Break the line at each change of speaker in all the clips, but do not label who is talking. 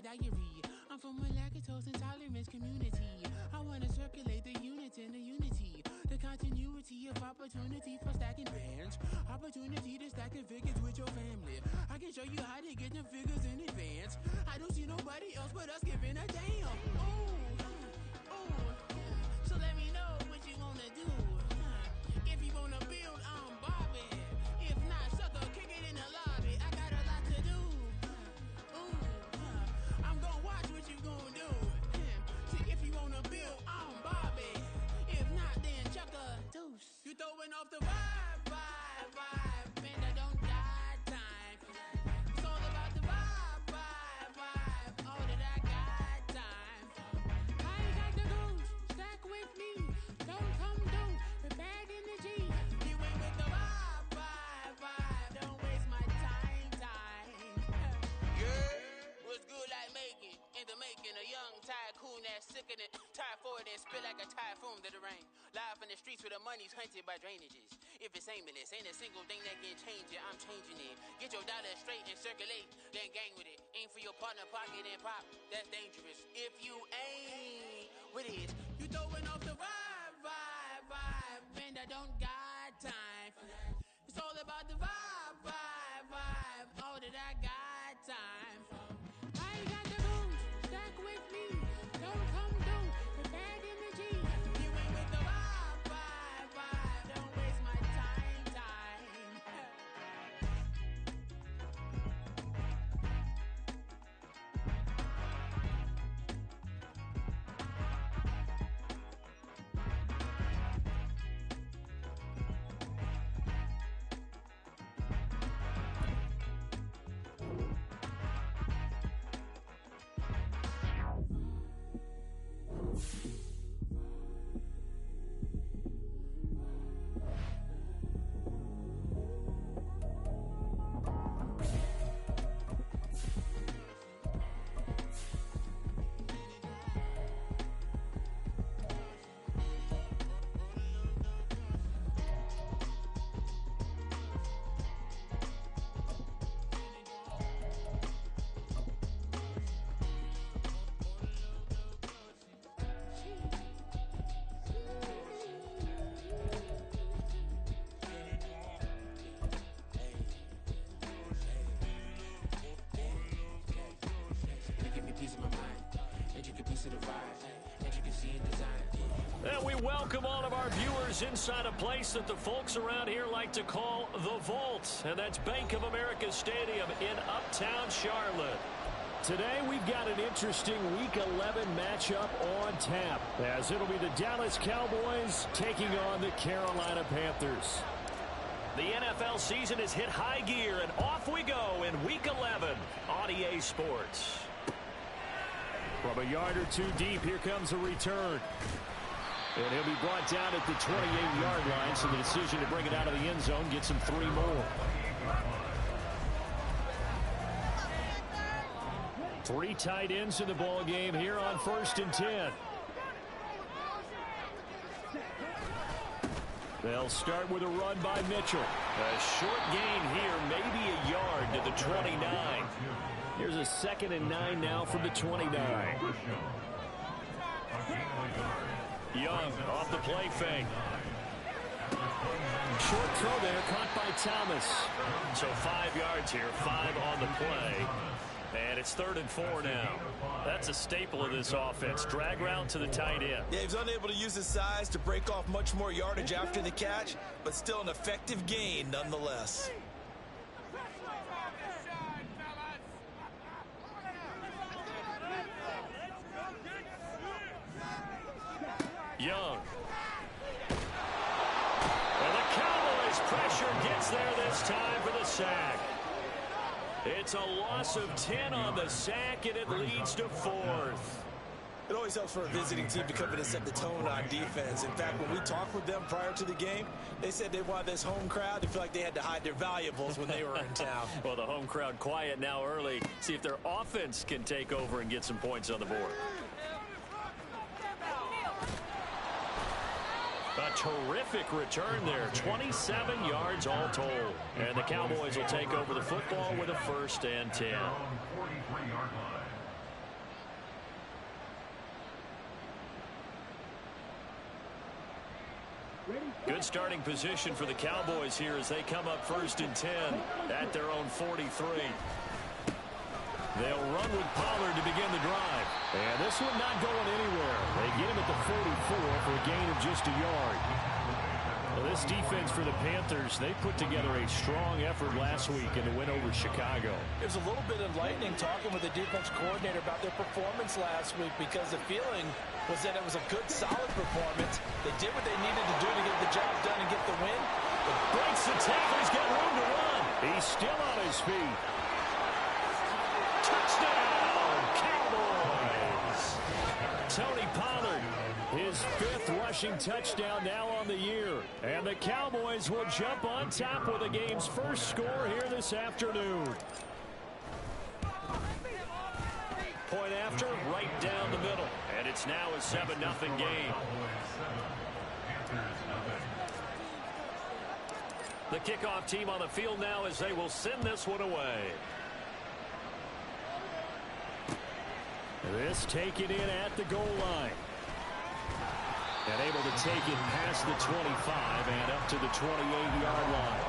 diary. I'm from a lactose intolerance community. I wanna circulate the units and the unity, the continuity of opportunity for stacking bands, opportunity to stacking figures with your family. I can show you how to get them figures in advance. I don't see nobody else but us giving a damn. So let me know what you wanna do. If you wanna build, I'm Bobby. If not, sucker, kick it in the lobby. I got a lot to do. I'm gonna watch what you gonna do. See, if you wanna build, I'm Bobby. If not, then chuck a deuce. You throwing off the vibe. Man, I don't got time. It's all about the vibe. All that I got time. I ain't got the goose. Stack with me. Don't come through with bad energy. You ain't with the vibe. Don't waste my time. Yeah, what's good like making? In the making, a young tycoon that's sicker than typhoid and spit like a typhoon to the rain. Live in the streets where the money's hunted by drainages. If it's aimless, ain't a single thing that can change it. I'm changing it. Get your dollar straight and circulate, then gang with it. Aim for your partner, pocket and pop. That's dangerous. If you ain't with it, you throwing off the vibe. Man, I don't got time for that. It's all about the vibe. All that I got time for. I ain't got the booze. Stack with me. Don't come through with bad energy. You ain't with the vibe. Don't waste my time.
And we welcome all of our viewers inside a place that the folks around here like to call the Vault, and that's Bank of America Stadium in Uptown Charlotte. Today we've got an interesting Week 11 matchup on tap, as it'll be the Dallas Cowboys taking on the Carolina Panthers. The NFL season has hit high gear, and off we go in Week 11 on EA Sports. From a yard or two deep, here comes a return. And he'll be brought down at the 28-yard line, so the decision to bring it out of the end zone gets him 3 more. 3 tight ends in the ball game here on 1st and 10. They'll start with a run by Mitchell. A short gain here, maybe a yard to the 29. Here's a 2nd and 9 now from the 29. Young off the play fake. Short throw there, caught by Thomas. So 5 yards here, 5 on the play. And it's 3rd and 4 now. That's a staple of this offense. Drag route to the tight end.
Yeah, he's unable to use his size to break off much more yardage after the catch, but still an effective gain nonetheless.
Young. And the Cowboys pressure gets there this time for the sack. It's a loss of 10 on the sack, and it leads to 4th.
It always helps for a visiting team to come in and set the tone on defense. In fact, when we talked with them prior to the game, they said they wanted this home crowd to feel like they had to hide their valuables when they were in town.
Well, the home crowd quiet now early. See if their offense can take over and get some points on the board. A terrific return there, 27 yards all told. And the Cowboys will take over the football with a 1st and 10. Good starting position for the Cowboys here as they come up 1st and 10 at their own 43. They'll run with Pollard to begin the drive.
And this one not going anywhere. They get him at the 44 for a gain of just a yard. Well, this defense for the Panthers, they put together a strong effort last week in the win over Chicago.
It was a little bit enlightening talking with the defense coordinator about their performance last week because the feeling was that it was a good, solid performance. They did what they needed to do to get the job done and get the win.
Breaks the tackle. He's got room to run.
He's still on his feet.
Touchdown, Cowboys. Tony Pollard, his 5th rushing touchdown now on the year. And the Cowboys will jump on top with the game's first score here this afternoon. Point after, right down the middle. And it's now a 7-0 game. The kickoff team on the field now as they will send this one away.
This taken in at the goal line. And able to take it past the 25 and up to the 28-yard line.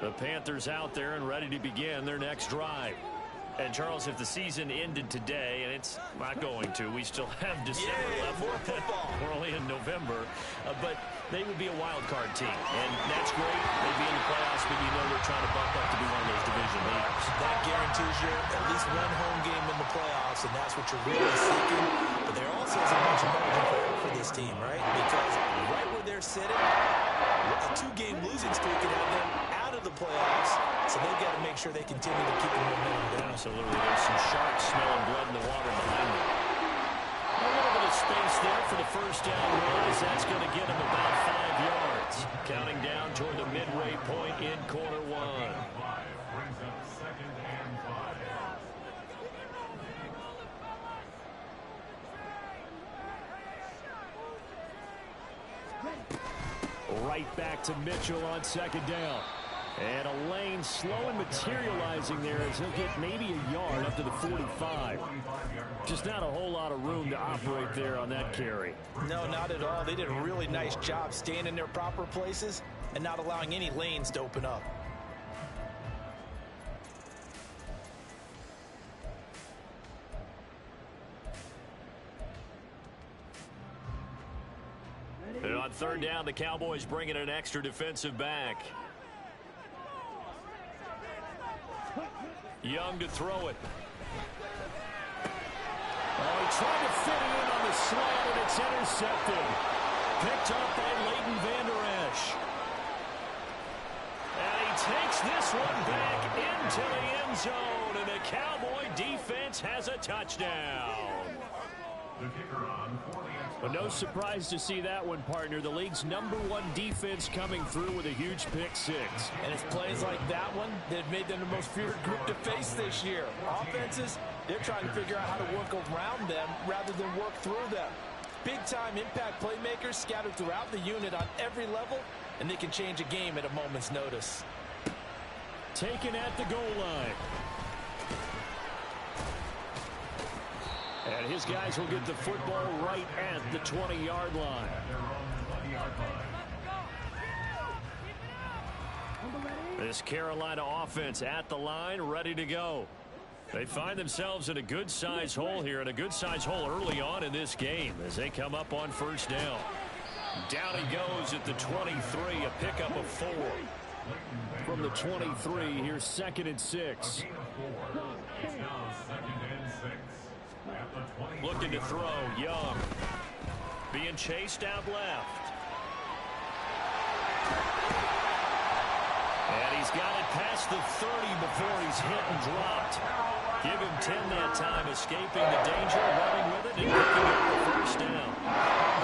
The Panthers out there and ready to begin their next drive. And, Charles, if the season ended today, and it's not going to, we still have December left.
More football.
We're only in November. But they would be a wild card team. And that's great. They'd be in the playoffs, but you know they're trying to bump up to be one of those division leaders.
That guarantees you at least one home game in the playoffs, and that's what you're really seeking. But there also is a bunch of margin for error for this team, right? Because right where they're sitting, a 2-game losing streak can have them out of the playoffs, so they've got to make sure they continue to keep the momentum down.
Absolutely. There's some sharks smelling blood in the water behind them. A little bit of space there for the first down rise. That's going to get them about 5 yards. Counting down toward the midway point in quarter 1.
Right back to Mitchell on 2nd down. And a lane slow and materializing there as he'll get maybe a yard up to the 45. Just not a whole lot of room to operate there on that carry.
No, not at all. They did a really nice job staying in their proper places and not allowing any lanes to open up.
And on 3rd down, the Cowboys bring in an extra defensive back. Young to throw it.
Oh, he tried to fit it in on the slant, and it's intercepted. Picked up by Leighton Vander Esch.
And he takes this one back into the end zone, and the Cowboy defense has a touchdown.
But no surprise to see that one, partner. The league's #1 defense coming through with a huge pick-6.
And it's plays like that one that have made them the most feared group to face this year. Offenses, they're trying to figure out how to work around them rather than work through them. Big-time impact playmakers scattered throughout the unit on every level, and they can change a game at a moment's notice.
Taken at the goal line. And his guys will get the football right at the 20-yard line.
This Carolina offense at the line, ready to go. They find themselves in a good-sized hole here, and a good-sized hole early on in this game as they come up on 1st down. Down he goes at the 23, a pickup of 4.
From the 23, here's 2nd and 6.
Looking to throw, Young. Being chased out left. And he's got it past the 30 before he's hit and dropped. Give him 10 that time, escaping the danger, running with it, and picking up the 1st down.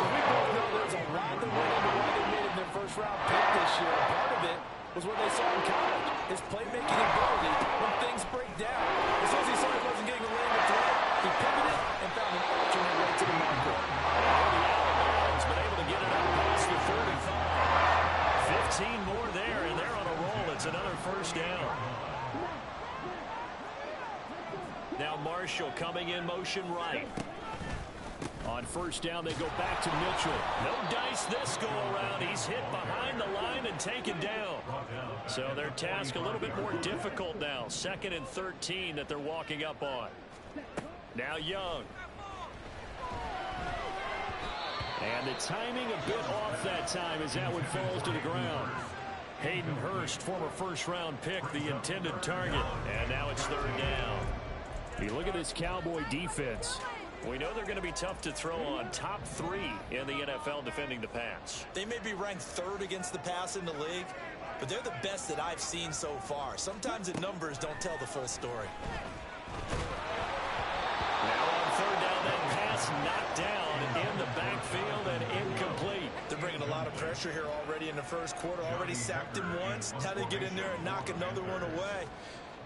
We both know there's a lot that went into why they made it their first-round pick this year. Part of it was what they saw in college, his playmaking ability when things break down. As soon as he saw he wasn't getting a lane to throw, he pivoted and found an alternate way to the marker.
He's been able to get it out past the 35. Marshall coming in motion right.
On first down, they go back to Mitchell.
No dice this go around. He's hit behind the line and taken down. So their task a little bit more difficult now. 2nd and 13 that they're walking up on. Now Young.
And the timing a bit off that time as that one falls to the ground.
Hayden Hurst, former first-round pick, the intended target. And now it's 3rd down.
You look at this Cowboy defense.
We know they're going to be tough to throw on. Top 3 in the NFL defending the pass.
They may be ranked 3rd against the pass in the league, but they're the best that I've seen so far. Sometimes the numbers don't tell the full story.
Now on 3rd down, that pass knocked down in the backfield and incomplete.
They're bringing a lot of pressure here already in the first quarter. Already sacked him once. Now they get in there and knock another one away.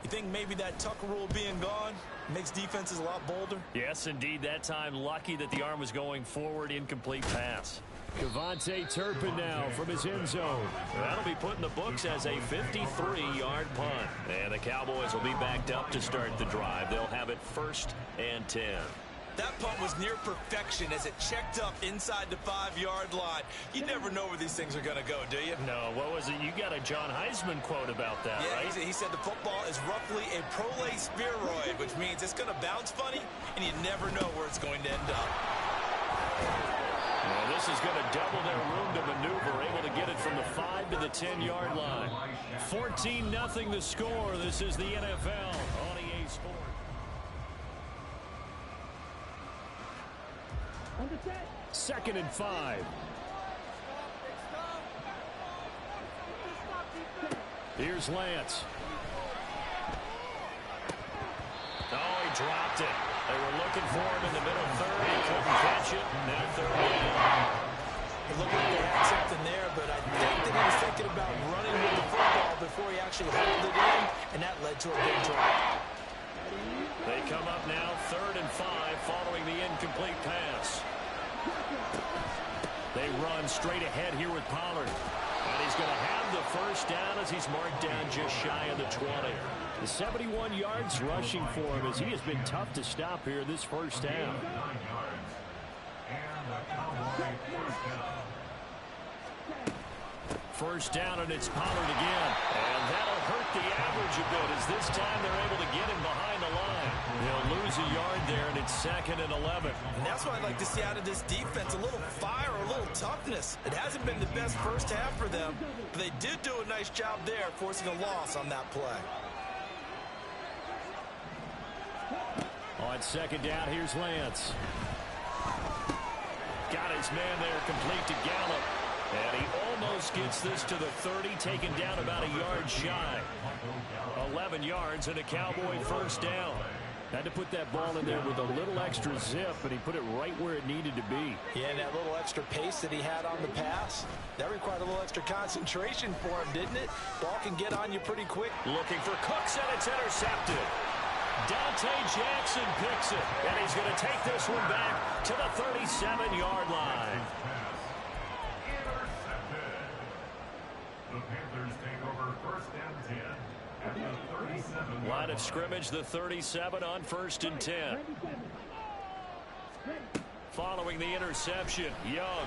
You think maybe that Tucker rule being gone makes defenses a lot bolder?
Yes, indeed. That time, lucky that the arm was going forward. Incomplete pass.
Kevontae Turpin now from his end zone.
That'll be put in the books as a 53-yard punt. And the Cowboys will be backed up to start the drive. They'll have it 1st and 10.
That punt was near perfection as it checked up inside the 5-yard line. You never know where these things are going to go, do you?
No, what was it? You got a John Heisman quote about that, right?
He said the football is roughly a prolate spheroid, which means it's going to bounce funny, and you never know where it's going to end up.
Well, this is going to double their room to maneuver, able to get it from the 5 to the 10-yard line. 14-0 the score. This is the NFL on EA Sports.
Second and 5. Here's Lance.
Oh, he dropped it. They were looking for him in the middle 3rd. He couldn't catch it. Now 3rd down.
It looked like they had something there, but I think that he was thinking about running with the football before he actually held it in, and that led to a big drop.
They come up now 3rd and 5 following the incomplete pass. They run straight ahead here with Pollard. And he's going to have the 1st down as he's marked down just shy of the 20.
The 71 yards rushing for him as he has been tough to stop here this 1st down.
First down, and it's Pollard again. And that'll hurt the average a bit as this time they're able to get him behind the line. He'll lose a yard there, and it's 2nd and 11.
And that's what I'd like to see out of this defense, a little fire, a little toughness. It hasn't been the best first half for them, but they did do a nice job there, forcing a loss on that play.
On 2nd down, here's Lance.
Got his man there, complete to Gallup. And he almost gets this to the 30, taken down about a yard shy. 11 yards and a Cowboy 1st down.
Had to put that ball in there with a little extra zip, but he put it right where it needed to be.
Yeah, and that little extra pace that he had on the pass, that required a little extra concentration for him, didn't it? Ball can get on you pretty quick.
Looking for Cooks, and it's intercepted. Dante Jackson picks it, and he's going to take this one back to the 37-yard line.
The Panthers take over 1st and 10 at the 37.
Line of scrimmage, the 37 on 1st and 10. Following the interception, Young.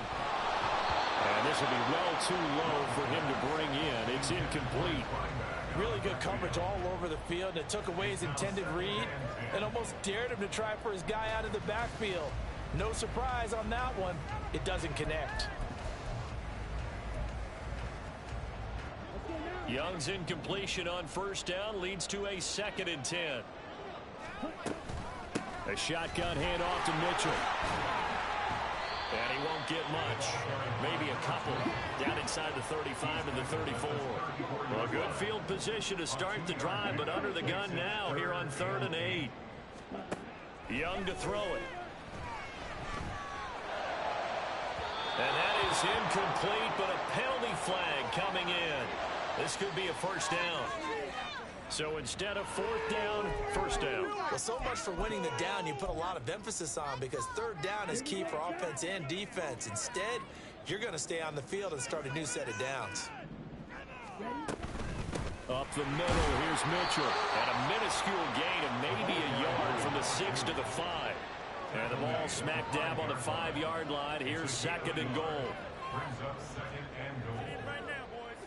And this will be well too low for him to bring in. It's incomplete.
Really good coverage all over the field. It took away his intended read and almost dared him to try for his guy out of the backfield. No surprise on that one. It doesn't connect.
Young's incompletion on 1st down leads to a 2nd and 10.
A shotgun handoff to Mitchell.
And he won't get much. Maybe a couple. Down inside the 35 to the 34. Well, a good field position to start the drive, but under the gun now here on 3rd and 8. Young to throw it. And that is incomplete, but a penalty flag coming in. This could be a 1st down. So instead of 4th down, 1st down.
Well, so much for winning the down you put a lot of emphasis on because 3rd down is key for offense and defense. Instead, you're going to stay on the field and start a new set of downs.
Up the middle, here's Mitchell.
And a minuscule gain of maybe a yard from the the 6 to the 5. And the ball smack dab on the 5-yard line. Here's 2nd and goal.
Brings up 2nd and goal.
Right now, boys.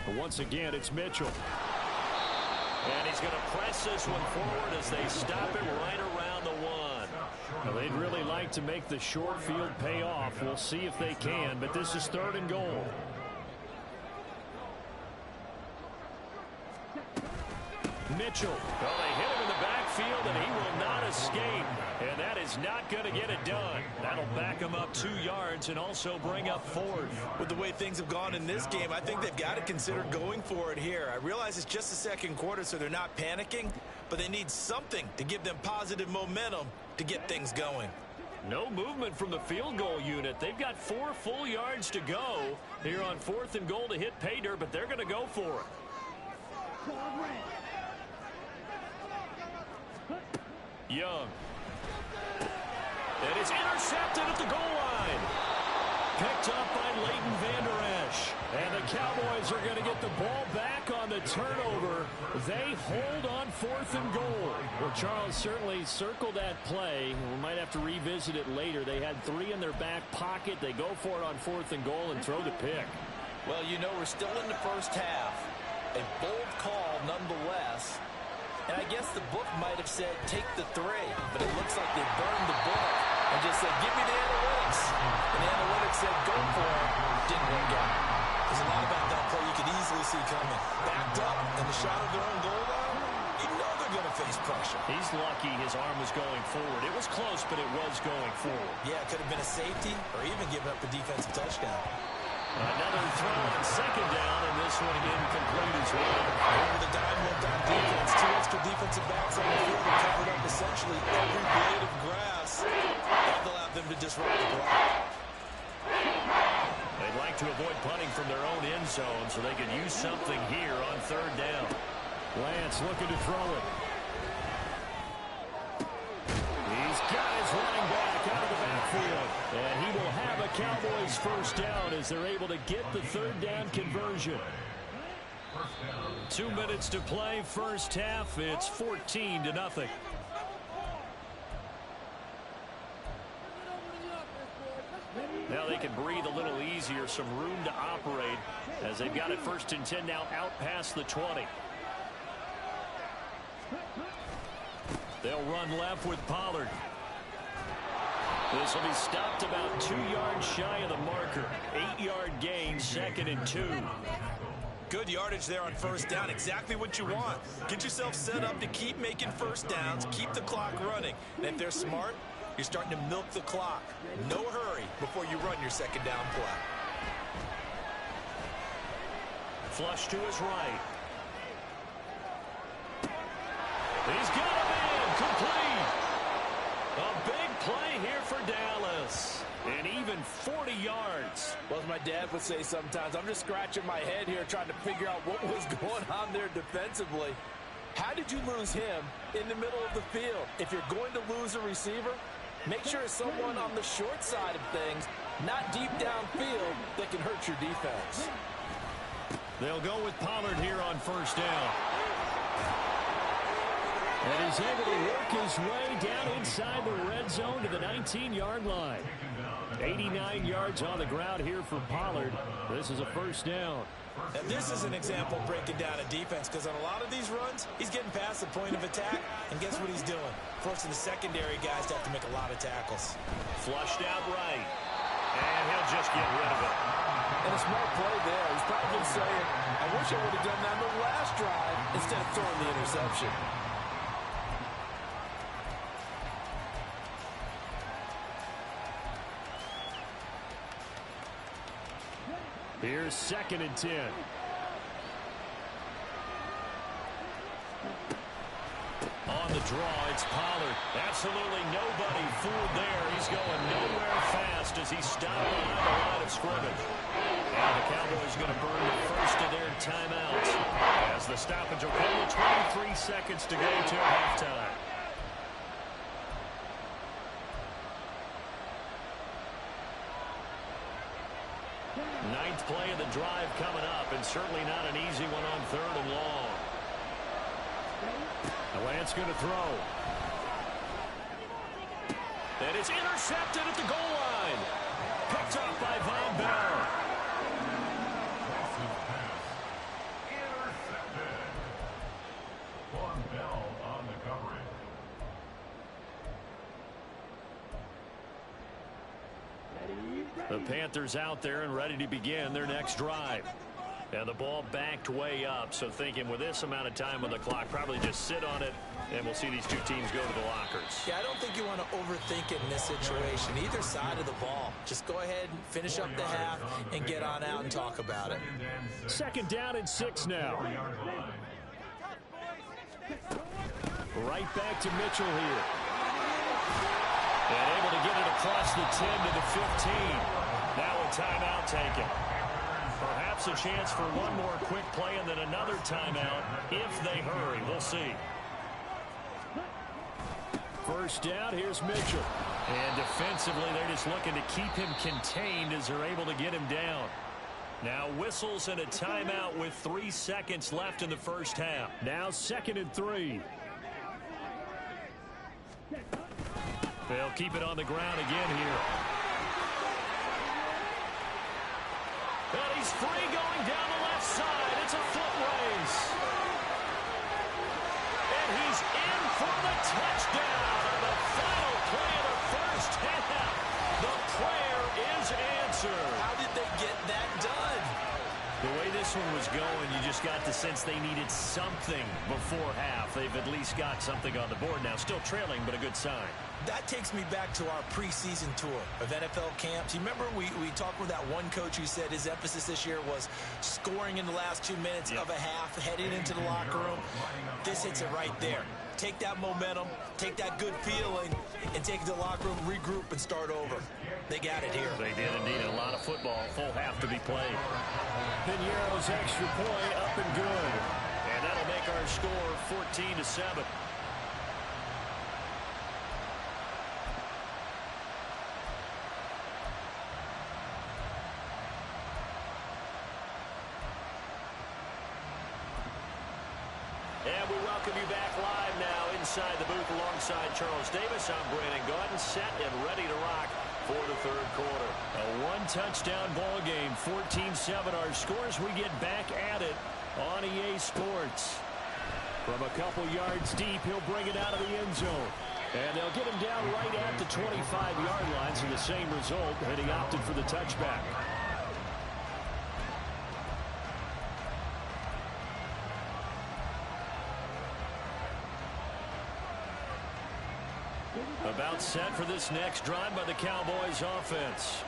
But once again, it's Mitchell.
And he's going to press this one forward as they stop him right around the 1.
Well, they'd really like to make the short field pay off. We'll see if they can, but this is 3rd and goal. Mitchell.
Well, they hit him in the backfield, and he will not escape. And that is not going to get it done. That'll back him up 2 yards and also bring up 4th.
With the way things have gone in this game, I think they've got to consider going for it here. I realize it's just the 2nd quarter, so they're not panicking, but they need something to give them positive momentum to get things going.
No movement from the field goal unit. They've got 4 full yards to go here on 4th and goal to hit pay dirt, but they're going to go for it. Young. And it's intercepted at the goal line. Picked up by Leighton Vander Esch. And the Cowboys are going to get the ball back on the turnover. They hold on 4th and goal.
Well, Charles certainly circled that play. We might have to revisit it later. They had 3 in their back pocket. They go for it on 4th and goal and throw the pick.
Well, you know, we're still in the first half. A bold call nonetheless. And I guess the book might have said take the 3, but it looks like they burned the book and just said give me the analytics. And the analytics said go for it. Didn't work out. There's a lot about that play you could easily see coming. Backed up in the shot of their own goal line, you know they're going to face pressure.
He's lucky his arm was going forward. It was close, but it was going forward.
Yeah, it could have been a safety or even giving up a defensive touchdown.
Another throw on 2nd down, and this one incomplete as well.
Over the dime went on defense. 2 extra defensive backs on the field and covered up essentially every blade of grass. That allowed them to disrupt the block.
They'd like to avoid punting from their own end zone so they can use something here on 3rd down.
Lance looking to throw it. He's got his running back out of the backfield. And he will have a Cowboys first down as they're able to get the 3rd down conversion.
2 minutes to play, first half. It's 14-0. Now they can breathe a little easier, some room to operate as they've got it 1st and 10 now out past the 20. They'll run left with Pollard. This will be stopped about 2 yards shy of the marker. 8-yard gain, 2nd and 2.
Good yardage there on 1st down. Exactly what you want. Get yourself set up to keep making 1st downs, keep the clock running. And if they're smart, you're starting to milk the clock. No hurry before you run your 2nd down play.
Flush to his right. He's got him in. Complete. A big play here for Dallas. And even 40 yards.
Well, as my dad would say sometimes, I'm just scratching my head here trying to figure out what was going on there defensively. How did you lose him in the middle of the field? If you're going to lose a receiver, make sure it's someone on the short side of things, not deep downfield, that can hurt your defense.
They'll go with Pollard here on 1st down.
And he's able to work his way down inside the red zone to the 19-yard line. 89 yards on the ground here for Pollard. This is a 1st down.
And this is an example of breaking down a defense, because on a lot of these runs, he's getting past the point of attack, and guess what he's doing? Forcing the secondary guys to have to make a lot of tackles.
Flushed out right. And he'll just get rid of it.
And a smart play there. He's probably saying, I wish I would have done that on the last drive instead of throwing the interception.
Here's 2nd and 10.
On the draw, it's Pollard. Absolutely nobody fooled there. He's going nowhere fast as he's stopped behind the line of scrimmage. And the Cowboys going to burn the first of their timeouts as the stoppage will come with 23 seconds to go till halftime. Ninth play of the drive coming up, and certainly not an easy one on 3rd and long.
Lance going to throw.
And it's intercepted at the goal line. Picked up by Von Bell.
Intercepted. Von Bell on the coverage.
The Panthers out there and ready to begin their next drive. And the ball backed way up, so thinking with this amount of time on the clock, probably just sit on it, and we'll see these two teams go to the lockers.
Yeah, I don't think you want to overthink it in this situation. Either side of the ball. Just go ahead and finish up the half and get on out and talk about it.
2nd down and 6 now. Right back to Mitchell here.
And able to get it across the 10 to the 15. Now a timeout taken. Perhaps a chance for one more quick play and then another timeout if they hurry. We'll see.
1st down, here's Mitchell.
And defensively, they're just looking to keep him contained as they're able to get him down. Now whistles and a timeout with 3 seconds left in the 1st half.
Now 2nd and 3.
They'll keep it on the ground again here. And he's free going down the left side. It's a foot race. And he's in for the touchdown on the final play of the 1st half. The prayer is answered.
How did they get that done?
The way this one was going, you just got the sense they needed something before half. They've at least got something on the board now. Still trailing, but a good sign.
That takes me back to our preseason tour of NFL camps. You remember we talked with that one coach who said his emphasis this year was scoring in the last 2 minutes of a half, heading into the locker room. This hits it right there. Take that momentum, take that good feeling, and take it to the locker room, regroup, and start over. They got it here.
They did indeed. A lot of football, full half to be played.
Piñeiro's extra point up and good.
And that'll make our score 14-7. And we welcome you back live now inside the booth alongside Charles Davis. I'm Brandon Gaudin, set and ready to rock for the 3rd quarter.
A 1-touchdown ball game, 14-7 our scores. We get back at it on EA Sports. From a couple yards deep, he'll bring it out of the end zone. And they'll get him down right at the 25-yard line, so the same result, and he opted for the touchback.
About set for this next drive by the Cowboys offense.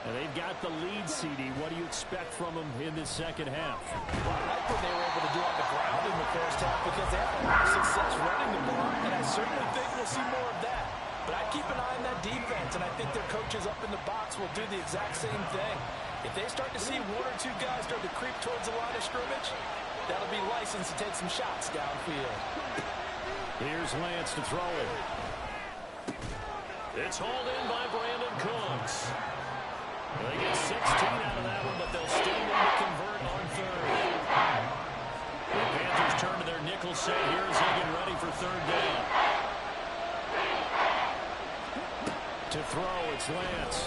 And they've got the lead, CD. What do you expect from them in this 2nd half?
Well, I like what they were able to do on the ground in the 1st half because they had a lot of success running the ball, and I certainly think we'll see more of that. But I'd keep an eye on that defense, and I think their coaches up in the box will do the exact same thing. If they start to see 1 or 2 guys start to creep towards the line of scrimmage, that'll be license to take some shots downfield.
Here's Lance to throw it.
It's hauled in by Brandon Cooks. They get 16 out of that one, but they'll still need to convert on 3rd. The Panthers turn to their nickel set here as they get ready for 3rd down.
To throw, it's Lance.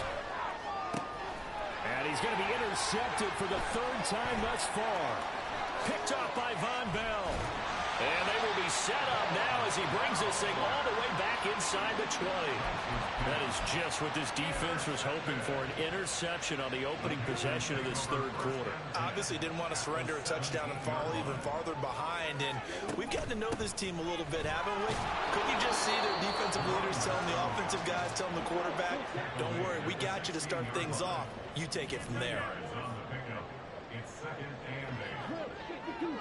And he's going to be intercepted for the 3rd time thus far. Picked off by Von Bell.
And they will be set up now as he brings this thing all the way back inside the 20. That is just what this defense was hoping for, an interception on the opening possession of this 3rd quarter.
Obviously didn't want to surrender a touchdown and fall even farther behind, and we've gotten to know this team a little bit, haven't we? Could you just see their defensive leaders telling the offensive guys, telling the quarterback, don't worry, we got you to start things off. You take it from there.
It's 2nd and 8.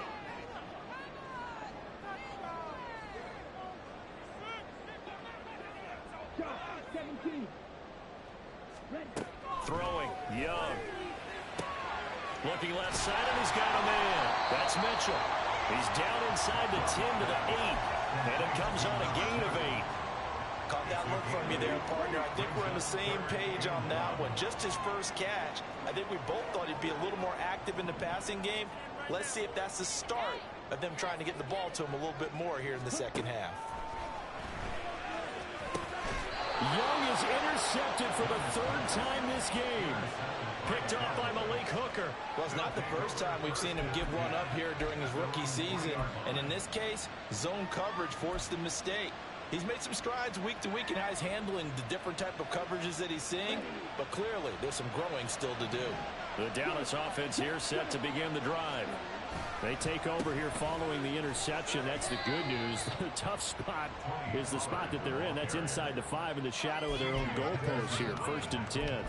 Throwing, Young. Looking left side, and he's got a man. That's Mitchell. He's down inside the 10 to the 8. And it comes on a gain of 8.
Caught that look from you there, partner. I think we're on the same page on that one. Just his first catch. I think we both thought he'd be a little more active in the passing game. Let's see if that's the start of them trying to get the ball to him a little bit more here in the second half.
Young is intercepted for the third time this game.
Picked off by Malik Hooker.
Well, it's not the first time we've seen him give one up here during his rookie season. And in this case, zone coverage forced the mistake. He's made some strides week to week in how he's handling the different type of coverages that he's seeing. But clearly, there's some growing still to do.
The Dallas offense here set to begin the drive.
They take over here following the interception. That's the good news. The tough spot is the spot that they're in. That's inside the 5 in the shadow of their own goalpost here. 1st and 10.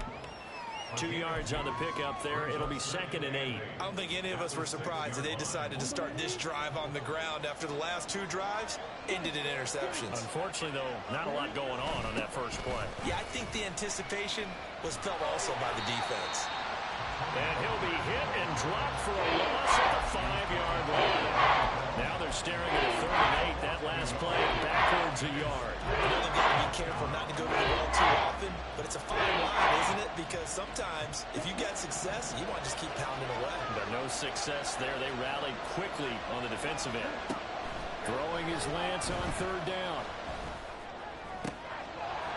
2 yards on the pickup there. It'll be 2nd and 8.
I don't think any of us were surprised that they decided to start this drive on the ground after the last 2 drives ended in interceptions.
Unfortunately, though, not a lot going on that first play.
Yeah, I think the anticipation was felt also by the defense.
And he'll be hit and dropped for a loss at the 5-yard line. Now they're staring at a 3rd and 8. That last play backwards a yard.
I know they've got to be careful not to go to the well too often, but it's a fine line, isn't it? Because sometimes if you get success, you want to just keep pounding away.
But no success there. They rallied quickly on the defensive end.
Throwing his Lance on 3rd down.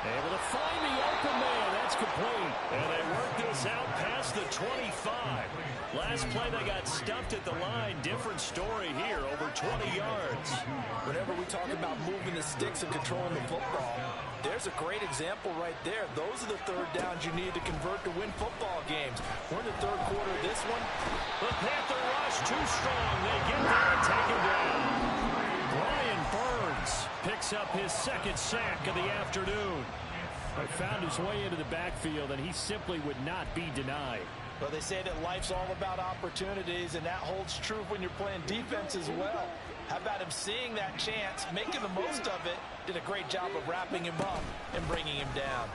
Able to find the open man. That's complete.
And they work this out past the 25. Last play they got stumped at the line. Different story here, over 20 yards.
Whenever we talk about moving the sticks and controlling the football, there's a great example right there. Those are the 3rd downs you need to convert to win football games. We're in the 3rd quarter of this one.
The Panther rush too strong. They get there and take him down. Brian Burns picks up his 2nd sack of the afternoon.
He found his way into the backfield, and he simply would not be denied.
Well, they say that life's all about opportunities, and that holds true when you're playing defense as well. How about him seeing that chance, making the most of it, did a great job of wrapping him up and bringing him down.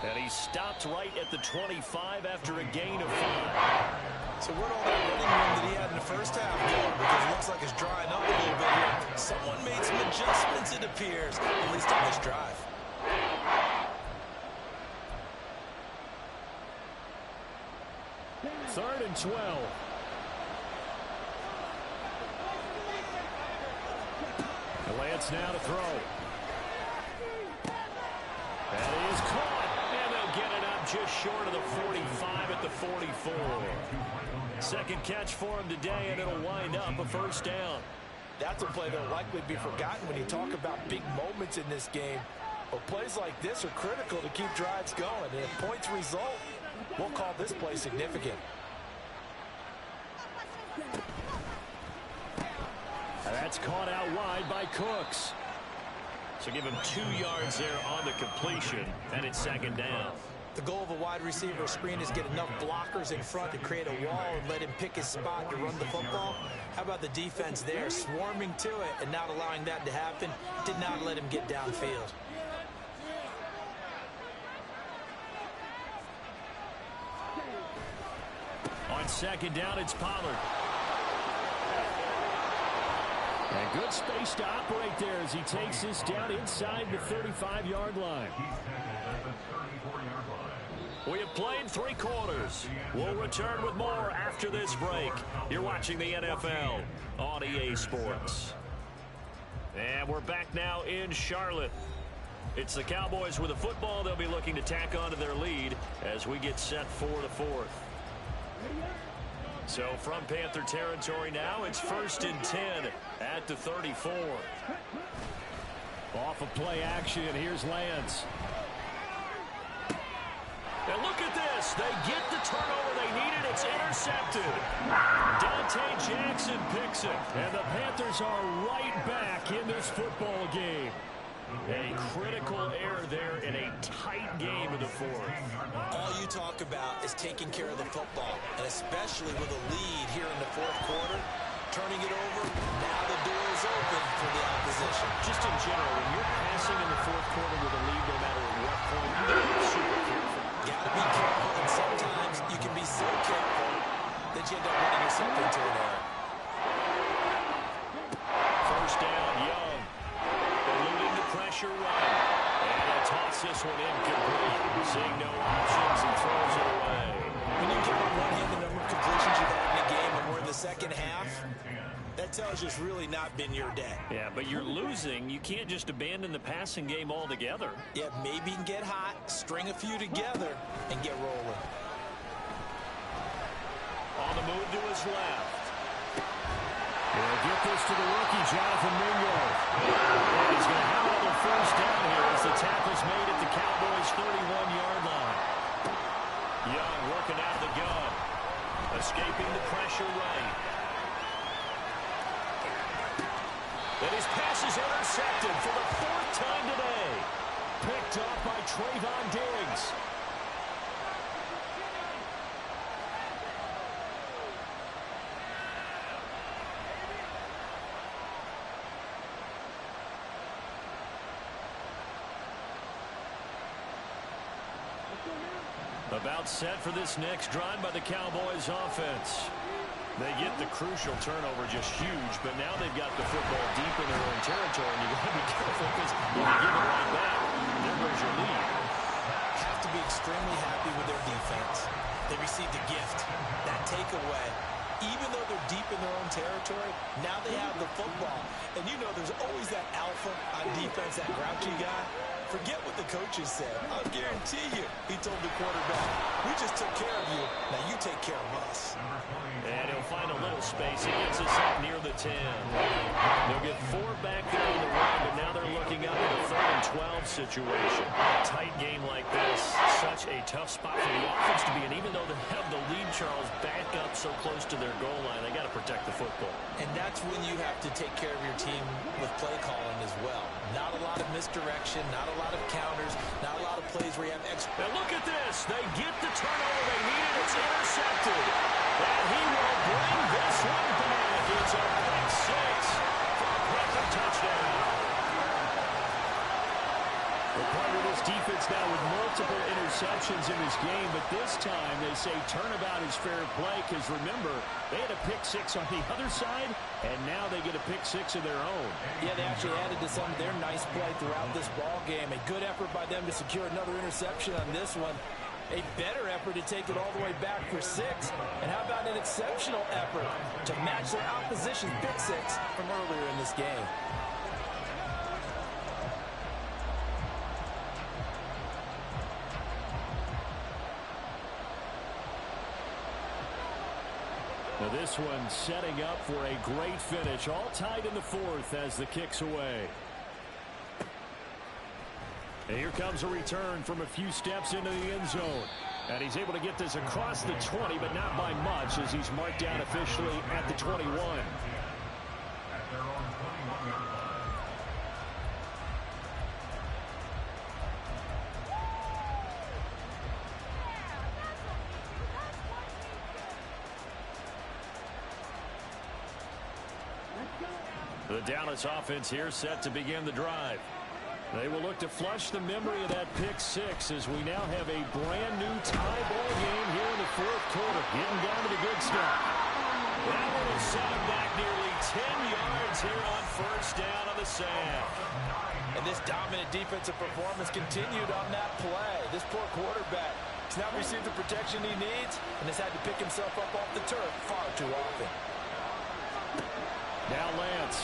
And he stopped right at the 25 after a gain of 5.
So where'd all that running room that he had in the first half go? Because it looks like it's drying up a little bit here. Someone made some adjustments, it appears, at least on this drive.
Third and 12. Lance now to throw. That is caught.
And they'll get it up just short of the 45 at the 44. 2nd catch for him today, and it'll wind up a 1st down.
That's a play that'll likely be forgotten when you talk about big moments in this game. But plays like this are critical to keep drives going. And if points result, we'll call this play significant.
That's caught out wide by Cooks.
So give him 2 yards there on the completion, and it's 2nd down.
The goal of a wide receiver screen is get enough blockers in front to create a wall and let him pick his spot to run the football. How about the defense there, swarming to it and not allowing that to happen? Did not let him get downfield.
On 2nd down, it's Pollard. And good space to operate there as he takes this down inside the 35-yard line.
We have played 3 quarters. We'll return with more after this break. You're watching the NFL on EA Sports. And we're back now in Charlotte. It's the Cowboys with the football. They'll be looking to tack onto their lead as we get set for the 4th. So from Panther territory now, it's 1st and 10 at the 34.
Off of play action, here's Lance.
And look at this. They get the turnover they needed. It's intercepted. Dante Jackson picks it.
And the Panthers are right back in this football game.
A critical error there in a tight game in the 4th.
All you talk about is taking care of the football, and especially with a lead here in the 4th quarter, turning it over, now the door is open for the opposition.
Just in general, when you're passing in the 4th quarter with a lead, no matter at what point, you got to be super careful.
Got to be careful, and sometimes you can be so careful that you end up running yourself into an error.
1st down, Young. And pressure right. And he'll toss this one incomplete. Seeing no options, he throws it away.
When you count on one hand the number of completions you've had in a game and we're in the second half, that tells you it's really not been your day.
Yeah, but you're losing. You can't just abandon the passing game altogether.
Yeah, maybe you can get hot, string a few together, and get rolling.
On the move to his left.
He'll get this to the rookie, Jonathan Mingo. And he's going to have another first down here as the tackle's made at the Cowboys' 31-yard line.
Young working out of the gun. Escaping the pressure right. And his pass is intercepted for the fourth time today.
Picked up by Trayvon Diggs.
About set for this next drive by the Cowboys offense. They get the crucial turnover, just huge, but now they've got the football deep in their own territory, and you've got to be careful because when you give it like that, there goes your lead.
Have to be extremely happy with their defense. They received a gift, that takeaway. Even though they're deep in their own territory, now they have the football. And you know there's always that alpha on defense, that grouchy guy. Forget what the coaches said. I'll guarantee you, he told the quarterback, we just took care of you, now you take care of us.
And he'll find a little space. He gets us up near the 10. They'll get 4 back there on the run, but now they're looking up at a 3rd and 12 situation. A tight game like this, such a tough spot for the offense to be in. Even though they have the lead, Charles, back up so close to their goal line, they got to protect the football.
And that's when you have to take care of your team with play calling as well. Not a lot of misdirection, not a lot of counters, not a lot of plays where you have extra.
Now look at this. They get the turnover they needed. It's intercepted. And he will bring this one back. It's a pick 6 for a Panther touchdown.
We're part of this defense now with multiple interceptions in this game, but this time they say turnabout is fair play because, remember, they had a pick 6 on the other side, and now they get a pick 6 of their own.
Yeah, they actually added to some of their nice play throughout this ball game. A good effort by them to secure another interception on this one. A better effort to take it all the way back for 6. And how about an exceptional effort to match their opposition's pick 6 from earlier in this game?
Now this one setting up for a great finish. All tied in the 4th as the kick's away. And here comes a return from a few steps into the end zone. And he's able to get this across the 20, but not by much as he's marked down officially at the 21.
At their own 21-yard line.
The Dallas offense here set to begin the drive. They will look to flush the memory of that pick 6 as we now have a brand new tie ball game here in the 4th quarter. Getting down to the good stuff. That one will set him back nearly 10 yards here on first down on the sand.
And this dominant defensive performance continued on that play. This poor quarterback has not received the protection he needs and has had to pick himself up off the turf far too often.
Now Lance.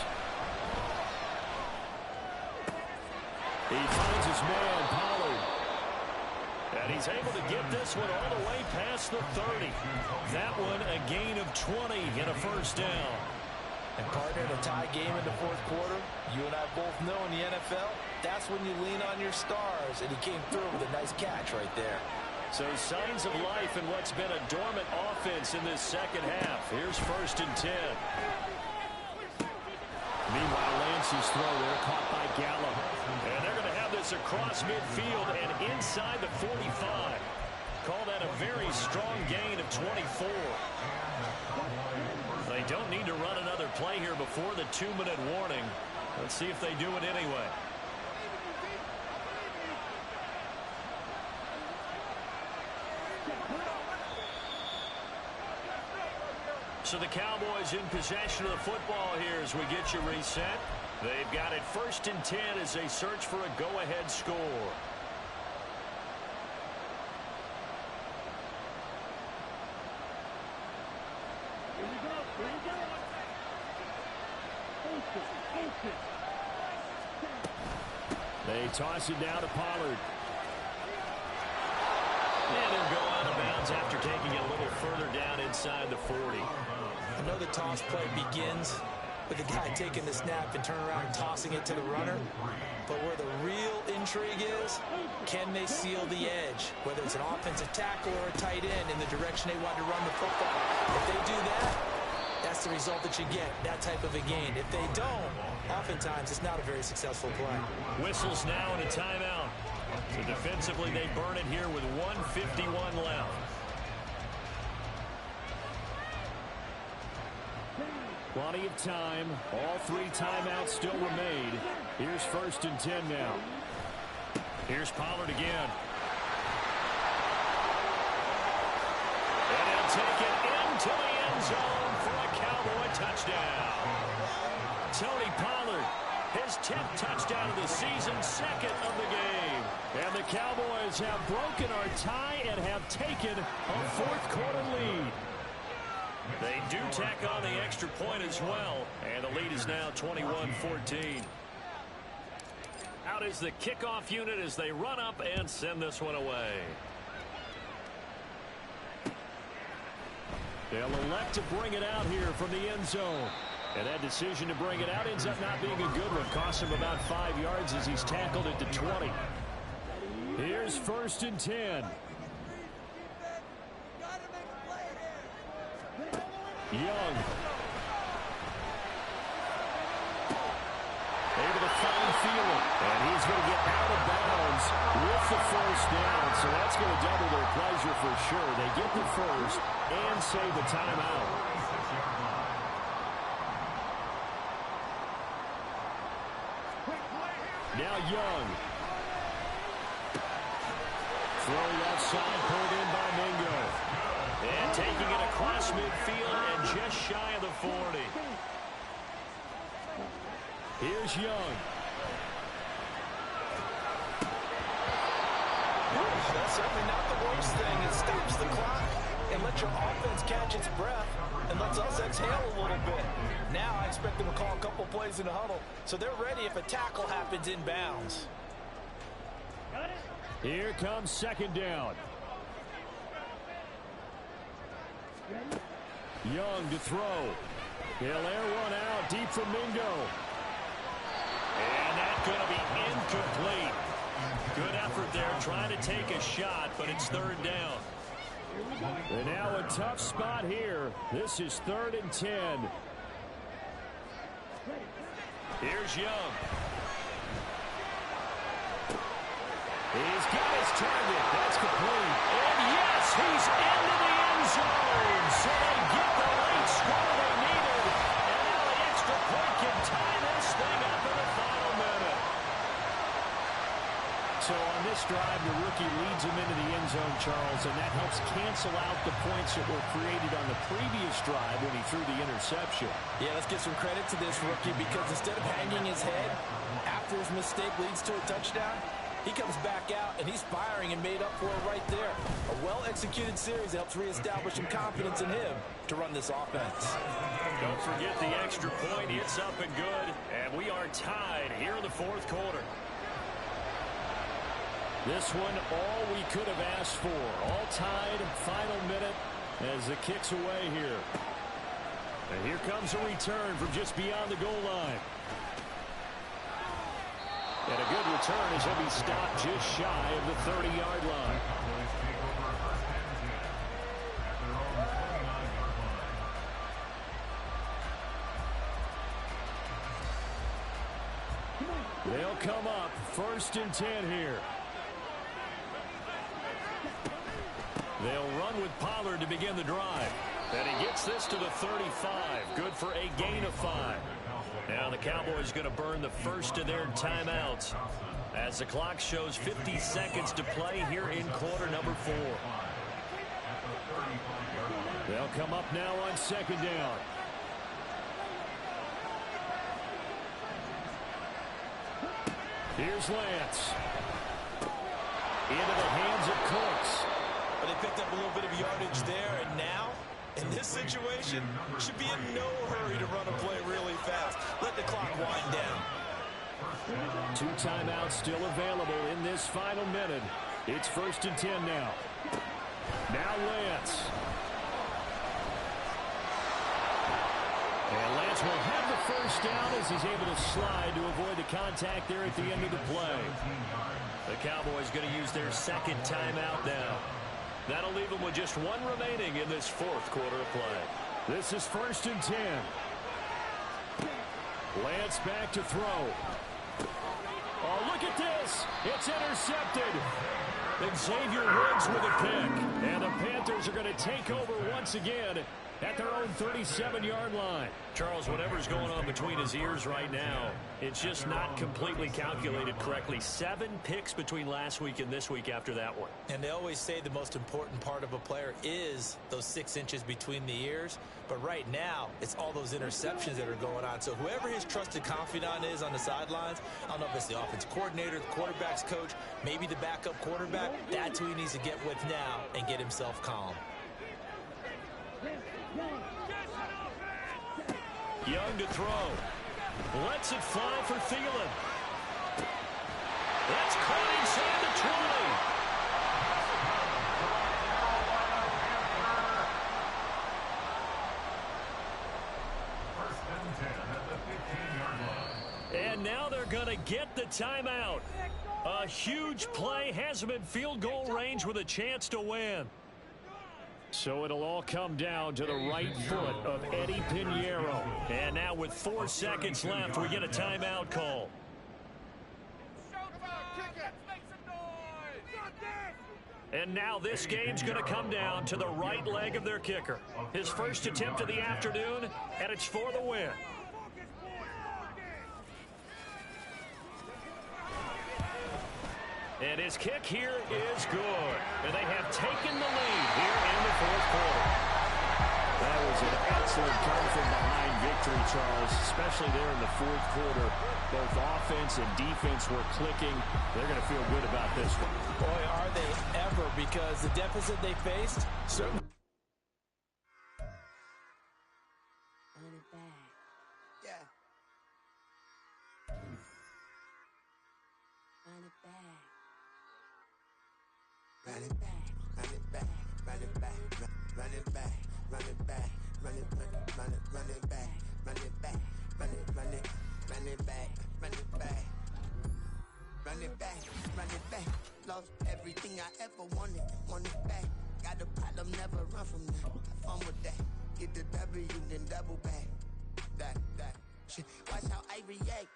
He finds his man, Pollard.
And he's able to get this one all the way past the 30. That one a gain of 20 and a first down.
And partner, in a tie game in the 4th quarter, you and I both know in the NFL, that's when you lean on your stars. And he came through with a nice catch right there.
So signs of life in what's been a dormant offense in this second half. Here's 1st and 10.
Meanwhile, Lance's throw there caught by Gallup.
And they're going to have this across midfield and inside the 45. Call that a very strong gain of 24. They don't need to run another play here before the 2-minute warning. Let's see if they do it anyway. So the Cowboys in possession of the football here as we get you reset. They've got it 1st and 10 as they search for a go-ahead score.
They toss it down to Pollard.
And he'll go out of bounds after taking it a little further down inside the 40.
I know the toss play begins with the guy taking the snap and turning around and tossing it to the runner. But where the real intrigue is, can they seal the edge? Whether it's an offensive tackle or a tight end in the direction they want to run the football. If they do that, that's the result that you get, that type of a gain. If they don't, oftentimes it's not a very successful play.
Whistles now and a timeout. So defensively, they burn it here with 1:51 left.
Plenty of time. All 3 timeouts still remain. Here's 1st and 10 now.
Here's Pollard again. And he'll take it into the end zone for a Cowboy touchdown. Tony Pollard, his 10th touchdown of the season, 2nd of the game.
And the Cowboys have broken our tie and have taken a 4th quarter lead.
They do tack on the extra point as well, and the lead is now 21-14. Out is the kickoff unit as they run up and send this one away.
They'll elect to bring it out here from the end zone. And that decision to bring it out ends up not being a good one. Costs him about 5 yards as he's tackled at the 20. Here's 1st and 10. Young. Able to find Thielen. And he's going to get out of bounds with the 1st down. So that's going to double their pleasure for sure. They get the 1st and save the timeout. Now Young. Throw left side, pulled in by Mingo.
And taking it across midfield and just shy of the 40.
Here's Young.
That's certainly not the worst thing. It stops the clock and lets your offense catch its breath and lets us exhale a little bit. Now I expect them to call a couple plays in the huddle, so they're ready if a tackle happens inbounds.
Here comes 2nd down. Young to throw. He'll air one out deep from Mingo.
And that's going to be incomplete. Good effort there trying to take a shot, but it's 3rd down.
And now a tough spot here. This is 3rd and 10.
Here's Young.
He's got his target. That's complete.
And yes, he's into the end zone. So they get the late score they needed. And now the extra point can tie this thing up in the final minute.
So on this drive, the rookie leads him into the end zone, Charles, and that helps cancel out the points that were created on the previous drive when he threw the interception.
Yeah, let's give some credit to this rookie because instead of hanging his head after his mistake leads to a touchdown, he comes back out and he's firing and made up for it right there. A well-executed series that helps reestablish some confidence in him to run this offense.
Don't forget the extra point. It's up and good. And we are tied here in the 4th quarter.
This one, all we could have asked for. All tied, final minute as the kick's away here. And here comes a return from just beyond the goal line. And a good return as he'll be stopped just shy of the 30-yard line. They'll come up 1st and 10 here. They'll run with Pollard to begin the drive. And he gets this to the 35. Good for a gain of 5. Now the Cowboys going to burn the 1st of their timeouts as the clock shows 50 seconds to play here in quarter number 4. They'll come up now on 2nd down. Here's Lance. Into the hands of Cooks.
But they picked up a little bit of yardage there, and now, in this situation, should be in no hurry to run a play really fast. Let the clock wind down.
2 timeouts still available in this final minute. It's 1st and 10 now. Now Lance. And Lance will have the first down as he's able to slide to avoid the contact there at the end of the play.
The Cowboys going to use their 2nd timeout now. That'll leave them with just 1 remaining in this 4th quarter of play.
This is 1st and 10. Lance back to throw. Oh, look at this. It's intercepted. Xavier Woods with a pick. And the Panthers are going to take over once again at their own 37-yard line.
Charles, whatever's going on between his ears right now, it's just not completely calculated correctly. 7 picks between last week and this week after that one.
And they always say the most important part of a player is those 6 inches between the ears. But right now, it's all those interceptions that are going on. So whoever his trusted confidant is on the sidelines, I don't know if it's the offensive coordinator, the quarterback's coach, maybe the backup quarterback, that's who he needs to get with now and get himself calm.
Young to throw. Lets it fly for Thielen. That's caught inside the
20. 1st and 10 at the 15-yard line.
And now they're going to get the timeout. A huge play has them in field goal range with a chance to win.
So it'll all come down to the right foot of Eddie Pinheiro.
And now with 4 seconds left, we get a timeout call. And now this game's going to come down to the right leg of their kicker. His first attempt of the afternoon, and it's for the win. And his kick here is good. And they have taken the lead here in the 4th quarter.
That was an excellent come from behind victory, Charles, especially there in the 4th quarter. Both offense and defense were clicking. They're going to feel good about this one.
Boy, are they ever, because the deficit they faced certainly.
Run it back, run it back, run it back, run it back, run it back, run it back, run it back, run it back, run it back, run it back, run it back, run it back. Lost everything I ever wanted it back. Got a problem, never run from that. Have fun with that. Get the W, then double back. That shit. Watch how I react.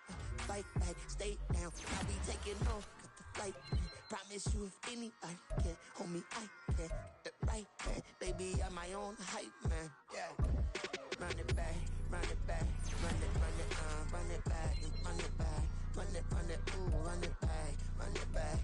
Fight back, stay down. I'll be taking off. Cut the flight. Promise you if anybody can hold me, I can. The right man, baby, I'm my own hype man. Yeah. Run it back, run it back, run it back, and run it back, run it, ooh, run it back, run it back.